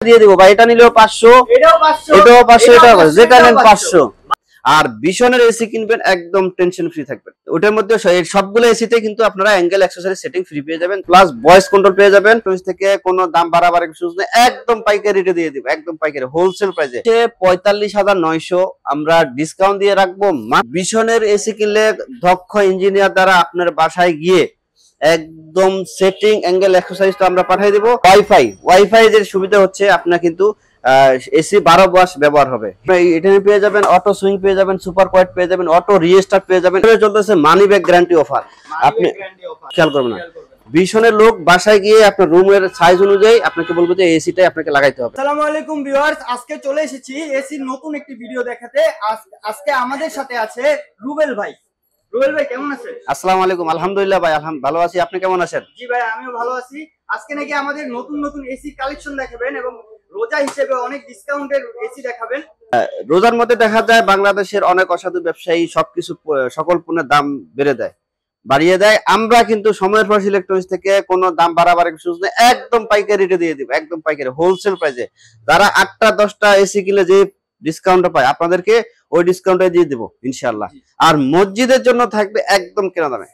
দিয়ে দিব ভাই, এটা নিলেও 500, এটাও 500, এটাও যেটা নেন 500। আর বিশনের এসি কিনবেন একদম টেনশন ফ্রি থাকবেন। ওটার মধ্যে সবগুলো এসিতে কিন্তু আপনারা অ্যাঙ্গেল অ্যাকসেসরি সেটিং ফ্রি পেয়ে যাবেন, প্লাস ভয়েস কন্ট্রোল পেয়ে যাবেন। থেকে কোনো দাম বাড়াবার কিছু নেই, একদম পাইকারি রেটে দিয়ে দিব, একদম পাইকারি হোলসেল প্রাইসে 45,900 আমরা ডিসকাউন্ট দিয়ে রাখবো। বিশনের এসি কিনলে দক্ষ ইঞ্জিনিয়ার দ্বারা আপনার বাসায় গিয়ে একদম সেটিং অ্যাঙ্গেল অ্যাকসেসরিজ তো আমরা পাঠিয়ে দেব। ওয়াইফাই এর সুবিধা হচ্ছে আপনার কিন্তু এসি 12 মাস ব্যবহার হবে। এটা পেয়ে যাবেন অটো সুইং পেয়ে যাবেন, সুপার কোয়েট পেয়ে যাবেন, অটো রিস্টার্ট পেয়ে যাবেন। চলতেছে মানি ব্যাক গ্যারান্টি অফার, আপনি খেয়াল করবেন না। বিশনের লোক বাসায় গিয়ে আপনার রুমের সাইজ অনুযায়ী আপনাকে বলবো যে এসিটাই আপনাকে লাগাইতে হবে। আসসালামু আলাইকুম ভিউয়ার্স, আজকে চলে এসেছি এসির নতুন একটি ভিডিও দেখাতে। আজকে আমাদের সাথে আছে রুবেল ভাই। রুবেল ভাই কেমন আছেন? আসসালামু আলাইকুম। আলহামদুলিল্লাহ ভাই, ভালো আছি, আপনি কেমন আছেন? জি ভাই, আমিও ভালো আছি। আজকে নাকি আমাদের নতুন নতুন এসি কালেকশন দেখাবেন এবং রোজা হিসেবে অনেক ডিসকাউন্টের এসি দেখাবেন। রোজার মধ্যে দেখা যায় বাংলাদেশের অনেক অসাধু ব্যবসায়ী সবকিছু সকল পণ্যের দাম বাড়িয়ে দেয়। আমরা কিন্তু সময়ের ফরস ইলেকট্রনিক্স থেকে কোনো দাম বাড়াবার কিছু নেই, একদম পাইকারি রেটে দিয়ে দিব, একদম পাইকারি হোলসেল প্রাইসে। যারা 8টা 10টা এসি কিনলে যে ডিসকাউন্ট পায় আপনাদেরকে ওই ডিসকাউন্টে দিয়ে দিব ইনশাআল্লাহ। আর মসজিদের জন্য থাকবে একদম কেনা দামে।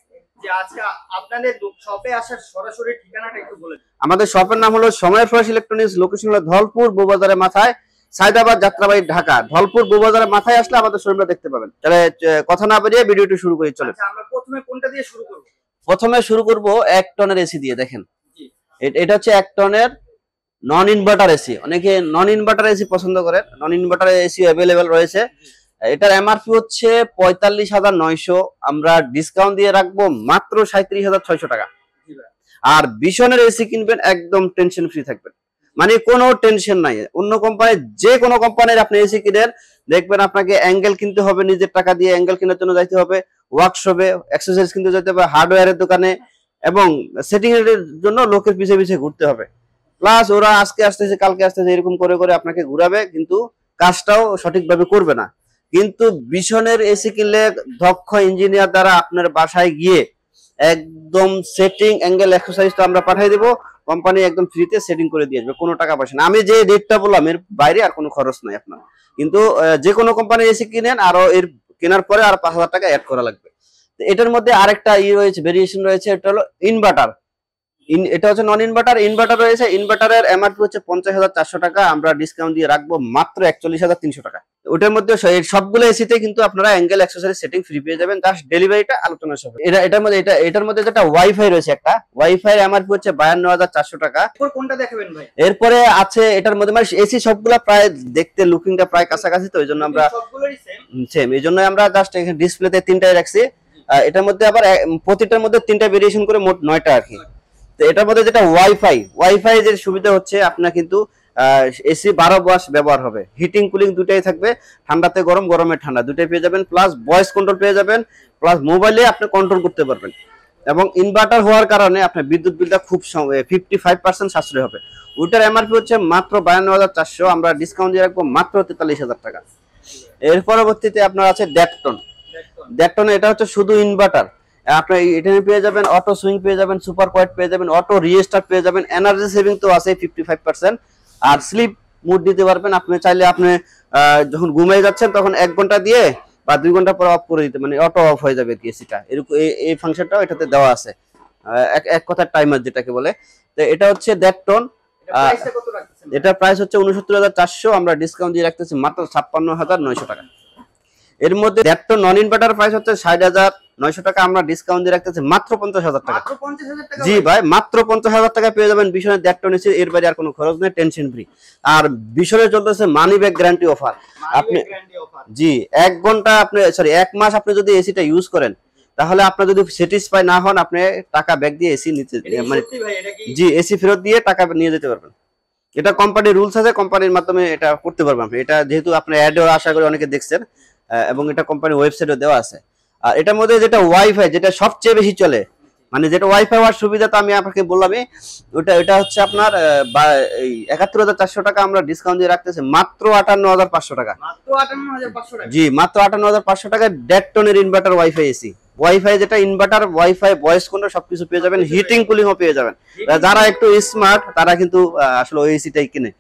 আজকে আপনাদের শপে আসার সরাসরি ঠিকানাটা একটু বলেন। আমাদের শপের নাম হলো সময়ের ফরস ইলেকট্রনিক্স, লোকেশন হলো ধলপুর বউবাজারের মাথায়, সাইদাবাদ যাত্রাবাড়ি ঢাকা। ধলপুর বউবাজারের মাথায় আসলে আমাদের শোরুমটা দেখতে পাবেন। তাহলে কথা না বেরিয়ে ভিডিওটি শুরু করি, চলে। আমরা প্রথমে কোনটা দিয়ে শুরু করব? প্রথমে শুরু করব 1 টনের এসি দিয়ে। দেখেন এটা হচ্ছে 1 টনের নন ইনভার্টার এসি। অনেকে নন ইনভার্টার এসি পছন্দ করেন, নন ইনভার্টার এসি अवेलेबल রয়েছে। এটার এমআরপি হচ্ছে 45,900, আমরা ডিসকাউন্ট দিয়ে রাখবো মাত্র 37,600 টাকা। আর বিশনের এসি কিনবেন একদম টেনশন ফ্রি থাকবেন, মানে কোনো টেনশন নাই। অন্য কোম্পানির যে কোনো কোম্পানির আপনি এসি কিনেন দেখবেন আপনাকে অ্যাঙ্গেল কিনতে হবে, নিজের টাকা দিয়ে অ্যাঙ্গেল কেনার জন্য যাইতে হবে, ওয়ার্কশপে অ্যাক্সেসরিজ কিনতে যেতে হবে, হার্ডওয়্যারের দোকানে, এবং সেটিং এর জন্য লোকের পিছে পিছে ঘুরতে হবে। প্লাস ওরা আজকে আসতেছে কালকে আসতেছে এরকম করে করে আপনাকে ঘুরাবে, কিন্তু কাজটাও সঠিকভাবে করবে না। কিন্তু বিশনের এসি কিনলে দক্ষ ইঞ্জিনিয়ার দ্বারা আপনার বাসায় গিয়ে একদম সেটিং অ্যাঙ্গেল অ্যাক্সেসরিজ তো আমরা পাঠিয়ে দেব, কোম্পানি একদম ফ্রিতে সেটিং করে দিয়ে আসবে, কোনো টাকা পয়সা না। আমি যে রেটটা বললাম এর বাইরে আর কোনো খরচ নাই আপনার। কিন্তু যে কোনো কোম্পানির এসি কিনেন আরো এর কেনার পরে আর 5,000 টাকা অ্যাড করা লাগবে। এটার মধ্যে আরেকটা রয়েছে, ভেরিয়েশন রয়েছে, এটা হলো ইনভার্টার। এটা হচ্ছে নন ইনভার্টার। ইনভার্টার রয়েছে, ইনভার্টারের এমআরপি হচ্ছে 50,400 টাকা, আমরা ডিসকাউন্ট দিয়ে রাখবো মাত্র 41,300 টাকা। ওটার মধ্যে সবগুলো এসিতে কিন্তু আপনারা অ্যাঙ্গেল অ্যাকসেসরি সেটিং ফ্রি পেয়ে যাবেন, জাস্ট ডেলিভারিটা আলোচনার সাথে। এটার মধ্যে যেটা ওয়াইফাই রয়েছে, একটা ওয়াইফাই এর এমআরপি হচ্ছে 52,400 টাকা। কোনটা দেখাবেন ভাই? এরপরে আছে এটার মধ্যে, মানে এসি সবগুলা প্রায় দেখতে লুকিংটা প্রায় কাছাকাছি, তো এইজন্য আমরা সবগুলোই সেম, এইজন্য আমরা জাস্ট এখানে ডিসপ্লেতে 3টাই রাখছি। এটার মধ্যে আবার প্রতিটার মধ্যে 3টা ভেরিয়েশন করে মোট 9টা আর কি। তো এটার মধ্যে যেটা ওয়াইফাই এর সুবিধা হচ্ছে আপনার কিন্তু এসি 12 মাস ব্যবহার হবে, হিটিং কুলিং দুটাই থাকবে, ঠান্ডাতে গরম গরমে ঠান্ডা দুটাই পেয়ে যাবেন, প্লাস ভয়েস কন্ট্রোল পেয়ে যাবেন, প্লাস মোবাইলে আপনি কন্ট্রোল করতে পারবেন। এবং ইনভার্টার হওয়ার কারণে আপনার বিদ্যুৎ বিলটা খুব 55% সাশ্রয় হবে। ওইটার এমআরপি হচ্ছে মাত্র 52,400, আমরা ডিসকাউন্ট দিয়ে রাখবো মাত্র 43,000 টাকা। এর পরবর্তীতে আপনার আছে ডেকটন। এটা হচ্ছে শুধু ইনভার্টার, আপনি এটা পেয়ে যাবেন, অটো সুইং পেয়ে যাবেন, সুপার কোয়েট পেয়ে যাবেন, অটো রিস্টার্ট পেয়ে যাবেন, এনার্জি সেভিং তো আছে 55%, আর স্লিপ মুড দিতে পারবেন। আপনি চাইলে আপনি যখন ঘুমিয়ে যাচ্ছেন তখন 1 ঘন্টা দিয়ে বা 2 ঘন্টা পর অফ করে দিতে, মানে অটো অফ হয়ে যাবে এসিটা, এরকম এই ফাংশনটাও এটাতে দেওয়া আছে, এক কথার টাইমার যেটাকে বলে। তো এটা হচ্ছে ডেকটন। এটা প্রাইস হচ্ছে 69,400, আমরা ডিসকাউন্ট দিয়ে রাখতেছি মাত্র 56,900 টাকা। এর মধ্যে ডেকটন নন ইনভার্টার প্রাইস হচ্ছে 60,900 টাকা, আমরা ডিসকাউন্ট দিয়ে রাখতেছি মাত্র 50,000 টাকা। জি ভাই, মাত্র 50,000 টাকা পেয়ে যাবেন বিশনের ডেকটন এসি, এর বাইরে আর কোনো খরচ নেই, টেনশন ফ্রি। আর বিশনে চলতেছে মানি ব্যাক গ্যারান্টি অফার। আপনি জি 1 ঘন্টা আপনি 1 মাস আপনি যদি এসিটা ইউজ করেন, তাহলে আপনি যদি স্যাটিসফাই না হন আপনি টাকা ব্যাক দিয়ে এসি নিতে, মানে জি এসি ফেরত দিয়ে টাকা নিয়ে যেতে পারবেন। এটা কোম্পানির রুলস আছে, কোম্পানির মাধ্যমে এটা করতে পারবেন আপনি। এটা যেহেতু আপনি অ্যাডও আশা করি অনেকে দেখছেন, এবং এটা কোম্পানির ওয়েবসাইটে দেওয়া আছে। আর এটার মধ্যে যেটা ওয়াইফাই, যেটা সবচেয়ে বেশি চলে, মানে যেটা ওয়াইফাই হওয়ার সুবিধা তো আমি আপনাকে বললামই, এটা হচ্ছে আপনার 71,400 টাকা, আমরা ডিসকাউন্ট দিয়ে রাখতেছি মাত্র 58,500 টাকা। জি মাত্র 58,500 টাকা। ডেকটনের ইনভার্টার ওয়াইফাই এসি, ওয়াইফাই যেটা ইনভার্টার, ওয়াইফাই ভয়েস কন্ট্রোল সবকিছু পেয়ে যাবেন, হিটিং কুলিংও পেয়ে যাবেন। যারা একটু স্মার্ট তারা কিন্তু আসলে ওই এসিটাই কিনে।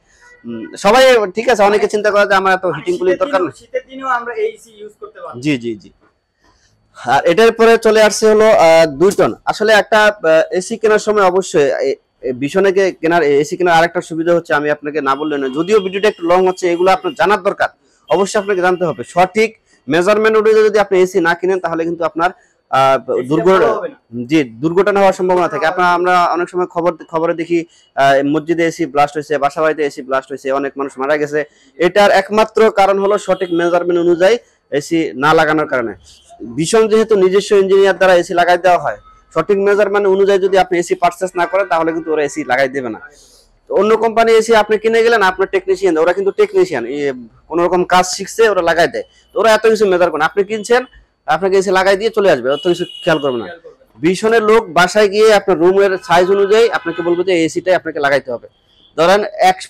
সবাই ঠিক আছে, অনেকে চিন্তা করে যে আমার এত হিটিং কুলিং দরকার না, শীতের দিনেও আমরা এসি ইউজ করতে পারবো। জি জি জি। আর এটার পরে চলে আসছে হলো 2 টন। আসলে একটা এসি কেনার সময় অবশ্যই বিশনেকে কেনার এসি কেনার আরেকটা সুবিধা হচ্ছে, আমি আপনাকে না বললে না, যদিও ভিডিওটা একটু লং হচ্ছে, এগুলো আপনার জানার দরকার, অবশ্যই আপনাকে জানতে হবে। সঠিক মেজারমেন্ট অনুযায়ী যদি আপনি এসি না কিনেন তাহলে কিন্তু আপনার দুর্ঘটনা হওয়ার সম্ভাবনা থাকে। আমরা অনেক সময় খবরে দেখি মসজিদে এসি ব্লাস্ট হয়েছে, বাসা বাড়িতে এসি ব্লাস্ট হয়েছে, অনেক মানুষ মারা গেছে। এটার একমাত্র কারণ হলো সঠিক মেজারমেন্ট অনুযায়ী এসি না লাগানোর কারণে। ভীষণ যেহেতু নিজস্ব ইঞ্জিনিয়ার দ্বারা এসি লাগাই দেওয়া হয়, সঠিক মেজারমেন্ট অনুযায়ী যদি আপনি এসি পারচেস না করেন তাহলে কিন্তু ওরা এসি লাগাই দেবে না। অন্য কোম্পানি এসি আপনি কিনে গেলেন, আপনার টেকনিশিয়ান, ওরা কিন্তু টেকনিশিয়ান কোন রকম কাজ শিখছে, ওরা লাগাই দেয়। তো ওরা এত কিছু মেজার করে, আপনি কিনছেন, আপনাকে এসে লাগাই দিয়ে চলে আসবে, অত কিছু খেয়াল করবে না। ভীষণের লোক বাসায় গিয়ে আপনার রুমের সাইজ অনুযায়ী আপনাকে বলবে যে এসিটাই আপনাকে লাগাইতে হবে। ধরেন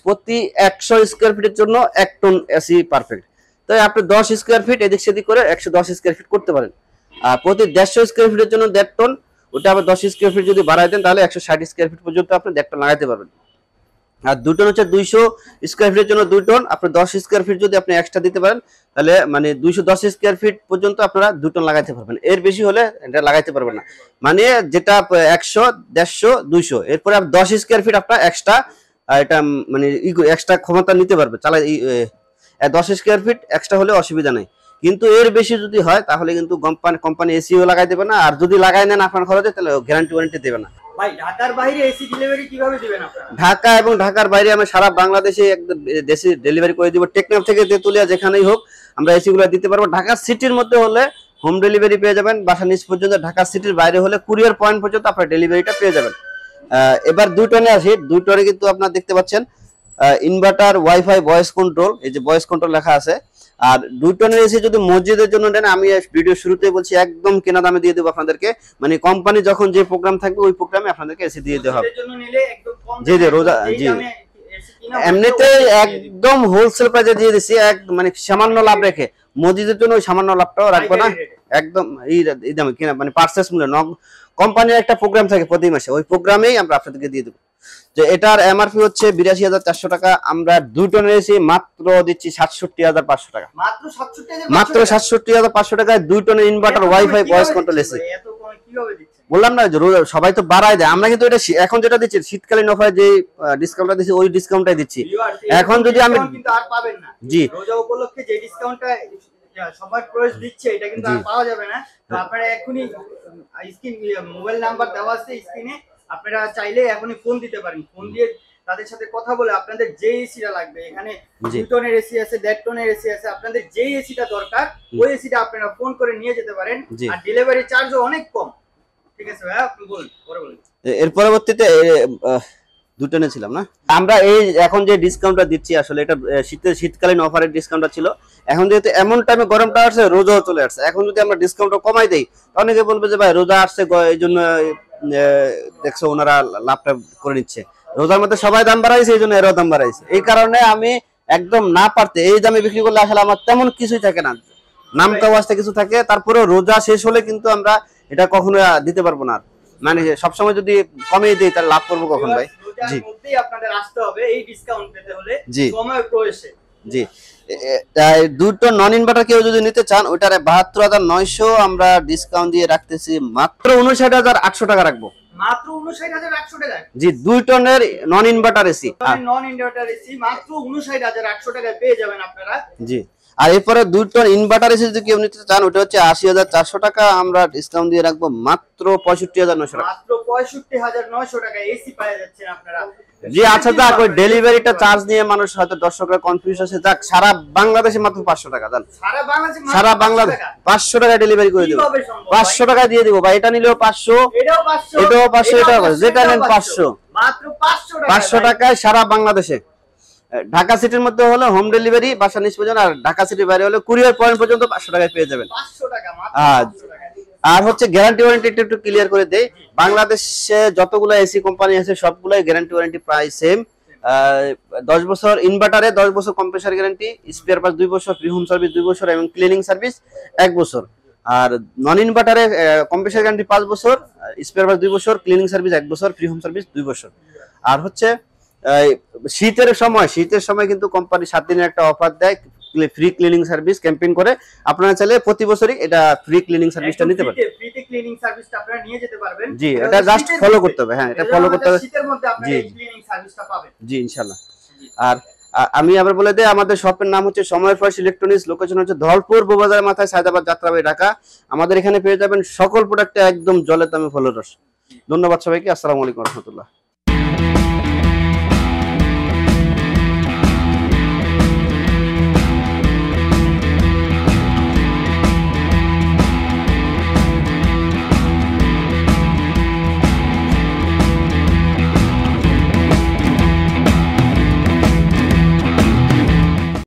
প্রতি 100 স্কোয়ার ফিটের জন্য 1 টন এসি পারফেক্ট, তাই আপনি 10 স্কোয়ার ফিট এদিক সেদিক করে 110 স্কোয়ার ফিট করতে পারেন। আর প্রতি 150 স্কোয়ার ফিটের জন্য 1.5 টন, ওটা আবার 10 স্কোয়ার ফিট যদি বাড়াই দেন তাহলে 160 স্কোয়ার ফিট পর্যন্ত আপনি 1.5 টন লাগাইতে পারবেন। আর 2 টন হচ্ছে 200 স্কোয়ার ফিটের জন্য 2 টন, আপনি 10 স্কোয়ার ফিট যদি আপনি এক্সট্রা দিতে পারেন তাহলে মানে 210 স্কোয়ার ফিট পর্যন্ত আপনারা 2 টন লাগাইতে পারবেন। এর বেশি হলে এটা লাগাইতে পারবেন না। মানে যেটা 100, 150, 200, এরপরে 10 স্কোয়ার ফিট আপনার এক্সট্রা এটা মানে এক্সট্রা ক্ষমতা নিতে পারবে, চালাই 10 স্কোয়ার ফিট এক্সট্রা হলে অসুবিধা নেই। কিন্তু এর বেশি যদি হয় তাহলে কিন্তু কোম্পানি এসিও লাগাই দেবে না, আর যদি লাগাই নেন আপনার খরচে তাহলে গ্যারান্টি ওয়ারেন্টি দেবে না। ভাই ঢাকার বাইরে এসি ডেলিভারি কিভাবে দিবেন আপনারা? ঢাকা এবং ঢাকার বাইরে আমি সারা বাংলাদেশে দেশে ডেলিভারি করে দিব। টেকনাফ থেকে তেতুলিয়া যেখানেই হোক আমরা এসি গুলো দিতে পারবো। ঢাকা সিটির মধ্যে হলে হোম ডেলিভারি পেয়ে যাবেন, বাসা নিচ পর্যন্ত। ঢাকা সিটির বাইরে হলে কুরিয়ার পয়েন্ট পর্যন্ত আপনার ডেলিভারিটা পেয়ে যাবেন। এবার 2 টনে আসি। 2 টনে কিন্তু আপনারা দেখতে পাচ্ছেন ইনভার্টার, ওয়াইফাই, ভয়েস কন্ট্রোল, এই যে ভয়েস কন্ট্রোল লেখা আছে। আর 2 টনের এসি যদি মসজিদের জন্য নেন, আমি ভিডিও শুরুতেই বলছি একদম কেনা দামে দিয়ে দেবো আপনাদেরকে। মানে কোম্পানি যখন যে প্রোগ্রাম থাকবে ওই প্রোগ্রামে আপনাদেরকে এসি দিয়ে দেওয়া হবে। জি জি রোজা জি এমনিতে একদম হোলসেল প্রাইসে দিয়ে দিচ্ছি, মানে সামান্য লাভ রেখে। মসজিদের জন্য ওই সামান্য লাভটাও রাখবো না, একদম এই দামে কিনা মানে পার্সেস মূল্য। কোম্পানির একটা প্রোগ্রাম থাকে প্রতি মাসে, ওই প্রোগ্রামেই আমরা আপনাদেরকে দিয়ে দেবো। যে এটার এমআরপি হচ্ছে ৮২,৪০০ টাকা, আমরা 2 টনের এসি মাত্র দিচ্ছি ৬৭,৫০০ টাকা। মাত্র ৬৭,৫০০ টাকায় 2 টনের inverter, wifi, voice control AC. বললাম না সবাই তো বাড়ায় দেয়, আমরা কিন্তু এটা এখন যেটা দিচ্ছি শীতকালীন অফারে যে ডিসকাউন্টটা দিচ্ছি ওই ডিসকাউন্টটাই দিচ্ছি। এখন যদি আমি কিন্তু আর পাবেন না, জি রোজা উপলক্ষে যে ডিসকাউন্টটা সবার প্রয়োজন দিচ্ছে এটা কিন্তু আর পাওয়া যাবে না। তো আপনারা এখনি স্ক্রিন মোবাইল নাম্বার দেওয়া আছে স্ক্রিনে, আপনারা চাইলে এখনই ফোন দিতে পারেন। ফোন দিয়ে তাদের সাথে কথা বলে আপনাদের যে এসিটা লাগবে, এখানে 2 টনের এসি আছে, 1.5 টনের এসি আছে, আপনাদের যে এসিটা দরকার ওই এসিটা আপনারা ফোন করে নিয়ে যেতে পারেন। আর ডেলিভারি চার্জও অনেক কম। ঠিক আছে ভাই, আপনি বলুন, পরে বলুন। এর পরবর্তীতে 2 টনে ছিলাম না আমরা। এই এখন যে ডিসকাউন্টটা দিচ্ছি আসলে এটা শীতকালীন অফারের ডিসকাউন্টটা ছিল। এখন যেহেতু এমন টাইমে গরমটা আসছে, রোজাও চলে আসছে, এখন যদি আমরা ডিসকাউন্টটা কমাই দেই অনেকে বলবে যে ভাই রোজা আসছে এই জন্য দেখছো ওনারা লাভটা করে নিচ্ছে। রোজার মধ্যে সবাই দাম বাড়াইছে, এই জন্য এরাও দাম বাড়াইছে। এই কারণে আমি একদম না পারতে এই দামে বিক্রি করলে আসলে আমার তেমন কিছুই থাকে না, নাম কাওয়াজটা কিছু থাকে। তারপরে রোজা শেষ হলে কিন্তু আমরা এটা কখনো দিতে পারবো না। মানে সবসময় যদি কমিয়ে দিই তাহলে লাভ করবো কখন ভাই? জি আপনাদের আসতে হবে এই ডিসকাউন্ট পেতে হলে জি সময় প্রয়োজন। জি 2 টন নন ইনভার্টার কেউ যদি নিতে চান ওইটারে ৭২,৯০০ আমরা ডিসকাউন্ট দিয়ে রাখতেছি মাত্র ৫৯,৮০০ টাকা রাখবো। মাত্র ৫৯,৮০০ টাকা জি 2 টনের নন ইনভার্টার এসি, নন ইনভার্টার এসি মাত্র ৫৯,৮০০ টাকায় পেয়ে যাবেন আপনারা। জি আর এরপরে 2 টন ইনভার্টার এসি যদি কেউ নিতে চান ওটা হচ্ছে ৮০,৪০০ টাকা, আমরা ডিসকাউন্ট দিয়ে রাখবো মাত্র ৬৫,৯০০ টাকা। মাত্র ৬৫,৯০০ টাকা এসি পেয়ে যাচ্ছেন আপনারা। জি আচ্ছা যাক, ওই ডেলিভারিটা চার্জ নিয়ে মানুষ হয়তো দর্শকরা কনফিউজ আছে। যাক সারা বাংলাদেশে মাত্র 500 টাকা জান, সারা বাংলাদেশ 500 টাকা ডেলিভারি করে দিব। 500 টাকা দিয়ে দিব ভাই, এটা নিলেও 500, এটাও 500, এটাও যেটা নেন 500, মাত্র 500 টাকায় সারা বাংলাদেশে। ঢাকা সিটির মধ্যে হলে হোম ডেলিভারি বাসা নিচ পর্যন্ত, আর ঢাকা সিটির বাইরে হলে কুরিয়ার পয়েন্ট পর্যন্ত 500 টাকায় পেয়ে যাবেন। 500 টাকা মাত্র। আর হচ্ছে গ্যারান্টি ওয়ারেন্টি একটু ক্লিয়ার করে দেই, বাংলাদেশে যতগুলো এসি কোম্পানি আছে সবগুলাই গ্যারান্টি ওয়ারেন্টি প্রায় সেম। 10 বছর ইনভার্টারে, 10 বছর কম্প্রেসার গ্যারান্টি, স্পেয়ার পার্টস 2 বছর, ফ্রি হোম সার্ভিস 2 বছর এবং ক্লিনিং সার্ভিস 1 বছর। আর নন ইনভার্টারে কম্প্রেসার গ্যারান্টি 5 বছর, স্পেয়ার পার্টস 2 বছর, ক্লিনিং সার্ভিস 1 বছর, ফ্রি হোম সার্ভিস 2 বছর। আর হচ্ছে শীতের সময় কিন্তু কোম্পানি 7 দিনের একটা অফার দেয়, ফ্রি ক্লিনিং সার্ভিস ক্যাম্পেইন করে। আপনারা চাইলে প্রতি বছরই এটা ফ্রি ক্লিনিং সার্ভিসটা নিতে পারেন। ফ্রিতে ক্লিনিং সার্ভিসটা আপনারা নিয়ে যেতে পারবেন। জি, এটা জাস্ট ফলো করতে হবে। হ্যাঁ, এটা ফলো করতে হবে। শীতের মধ্যে আপনারা এই ক্লিনিং সার্ভিসটা পাবেন। জি, ইনশাআল্লাহ। আর আমি আবার বলে দেই, আমাদের শপের নাম হচ্ছে সময় ফ্রেশ ইলেকট্রনিক্স, লোকেশন হচ্ছে ধলপুর বউবাজারের মাথায়, সায়দাবাদ যাত্রাবাড়ি, ঢাকা। আমাদের এখানে পেয়ে যাবেন সকল প্রোডাক্টে একদম জলের দামে ফলরস। ধন্যবাদ সবাইকে। আসসালামু আলাইকুম ওয়া রাহমাতুল্লাহ।